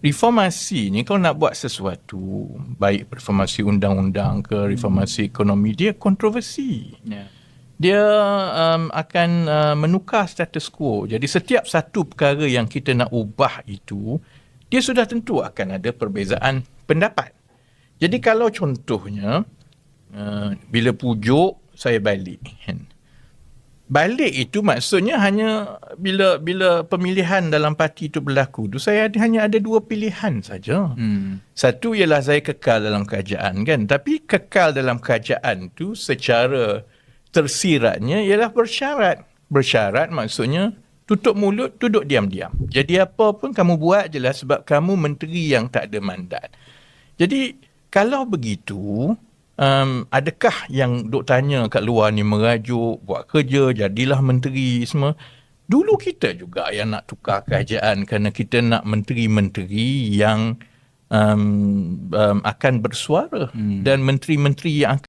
reformasi ni kalau nak buat sesuatu, baik reformasi undang-undang ke reformasi ekonomi, dia kontroversi. Dia akan menukar status quo. Jadi setiap satu perkara yang kita nak ubah itu, dia sudah tentu akan ada perbezaan pendapat. Jadi kalau contohnya, bila pujuk, saya balik. Balik itu maksudnya hanya bila pemilihan dalam parti itu berlaku tu, saya hanya ada dua pilihan saja. Satu ialah saya kekal dalam kerajaan kan, tapi kekal dalam kerajaan tu secara tersiratnya ialah bersyarat. Bersyarat maksudnya tutup mulut, duduk diam-diam. Jadi apa pun kamu buat je lah sebab kamu menteri yang tak ada mandat. Jadi kalau begitu, adakah yang duk tanya kat luar ni merajuk, buat kerja, jadilah menteri semua. Dulu kita juga yang nak tukar kerajaan kerana kita nak menteri-menteri yang akan bersuara dan menteri-menteri yang